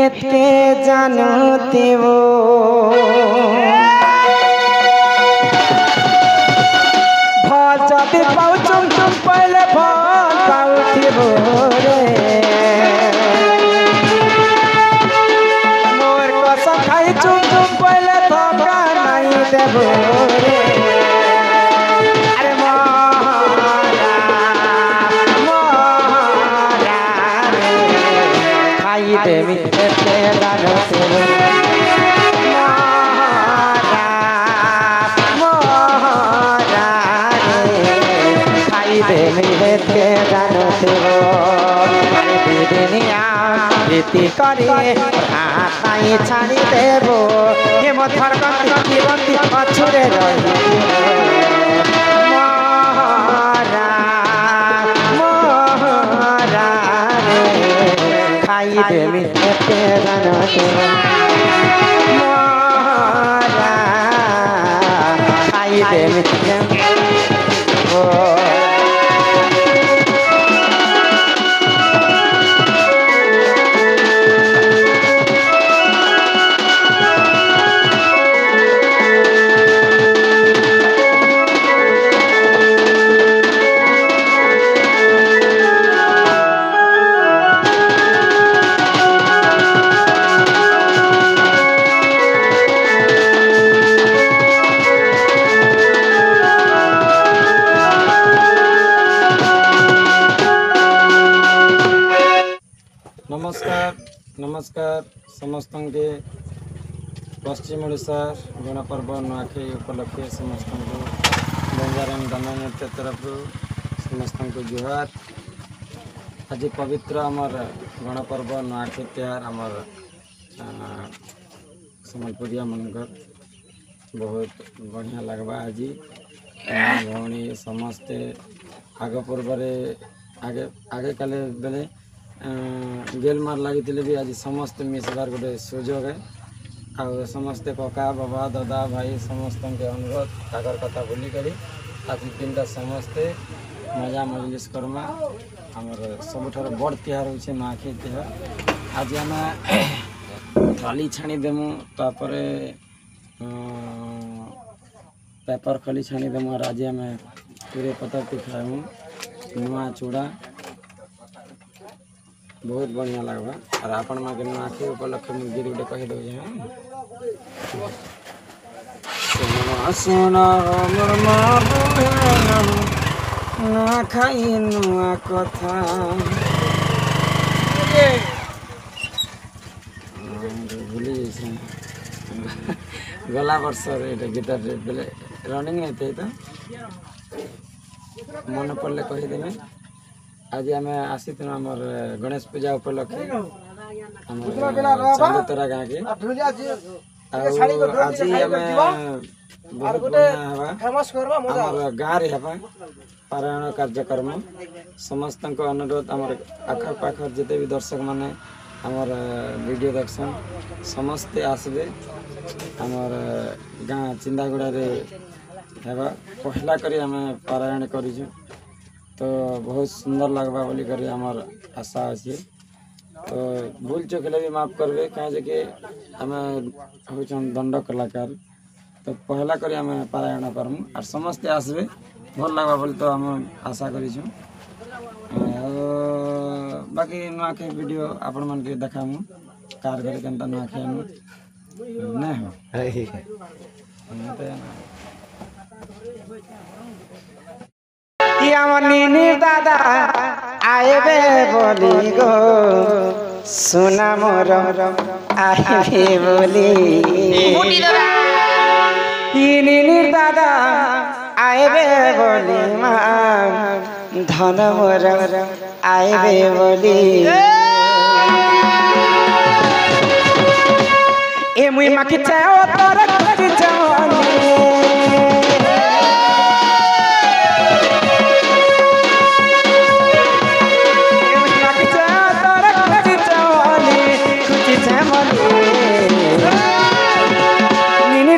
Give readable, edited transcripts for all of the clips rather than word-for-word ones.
हेते जानते वो भल जदि पाऊ चुम चुम पहले भल पाउथिबो रे मोर कसम खाई चुम चुम पहले धोखा नहीं देबो रे देवी तेरा नसीब मोरा खाई देवी तेरा नसीब दुनिया प्रीति करी हाथाई छाड़ी देबो ये मथर गंती बंती अछुरे रही खाई देवी तेरा नसीब मोरा खाई देवी नमस्कार समस्त के पश्चिम ओडिशा गणपर्व नुआखाई उपलक्षे समस्त को बंजाराम दाना नृत्य तरफ समस्त को जुहार। आज पवित्र आमर गणपर्व नुआखाई त्योहार आमर सम्बलपुरिया मनकर बहुत बढ़िया लगवा। आज भौणी समस्ते आग पूर्व आगे आगे काले बेले गेल मार लगी भी आज समस्त मिसबार गोटे सुजोग है आ समस्ते कका बाबा दादा भाई समस्त के अनुरोध ताकर कथा बोली करी आज दिन समस्ते मजा मजलिस करमा आमर सब बड़ त्योहार हो नुआखाई त्योहार। आज आम थाली छाणी देमु तापर पेपर खली छाणी देमु और आज आम पूरे पतर खाएमु नुआ चूड़ा बहुत बढ़िया लगवा। और आपण माँ के नुआखाई उपलक्ष्य में गीत गोटे कही दो नुआखाई नुआ कथा भूली गला वर्ष गीत बेले रनिंग नहीं थे तो मन पड़े कहीदेमे। आज आम आसी आमर गणेश पूजा उपलक्षे चांदतरा गाँ के आज आम गाँव रे पारायण कार्यक्रम समस्त अनुरोध आमर आखर पाखर जिते भी दर्शक माने आमर वीडियो देखसन समस्ते आसबे आमर गाँ चिंदागुड़ा रे हेबा पहला करी आम पारायण करूँ तो बहुत सुंदर लगवा बोली करी आमर आशा अच्छे। तो भूल चुकले भी माफ करबे कहे कि आम हूँ दंड कलाकार तो पहला करी आम पारायण करमु और समस्ते आसबे भल लगवा बोली तो आम आशा करूँ। बाकी नुआखाई वीडियो आपण मन के देखामु कार घरे केनता नुआखाई नहीं हो यामनी दादा आएबे बोली गो सुना मोर आएबे बोली इनी दादा आएबे बोली माँ धन मोर आएबे बोली ए मुई माकी चाओ तोर कर जवानी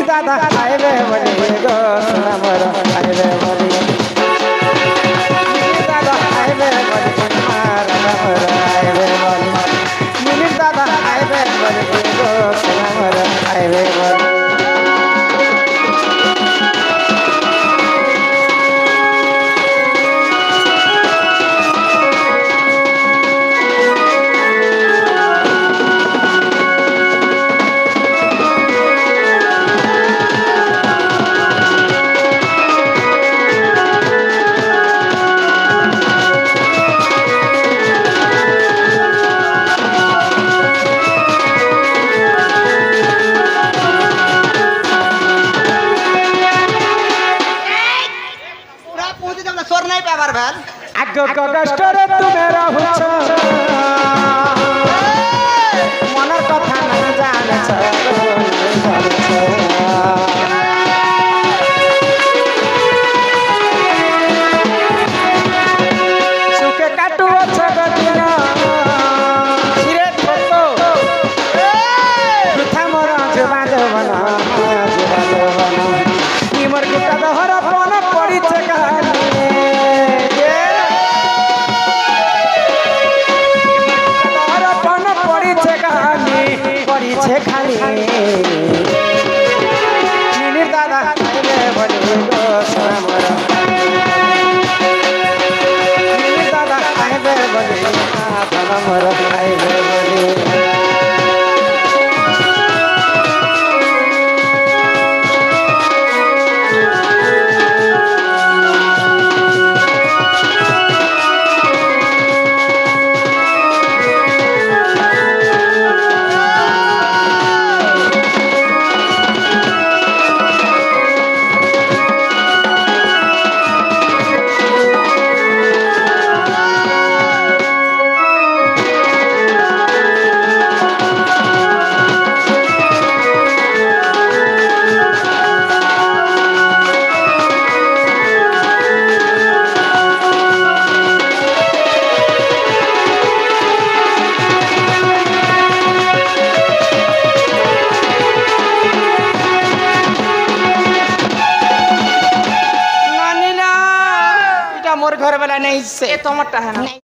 दादा आएबे बोली गो सुना मोर आएबे बोली दादा आएबे बोली मार मोर आएबे बोली दादा आएबे বলে গো সোনা মোর আইবে বলে আগে কষ্টরে তুমি রহুছ মনের কথা না জানছ সুখে কাটুছ দিন ছিরে ঠোক বৃথা মোর জবা দেবন মোর গীতা দহর মন পড়িছে কাহানি পড়িছে খালি চিনির দাদা খাইবে বলে গো সোনা মোর চিনির দাদা খাইবে বলে সোনা মোর খাইবে বলে মোর ঘর বেলা নেই সে তোমারটা হ্যাঁ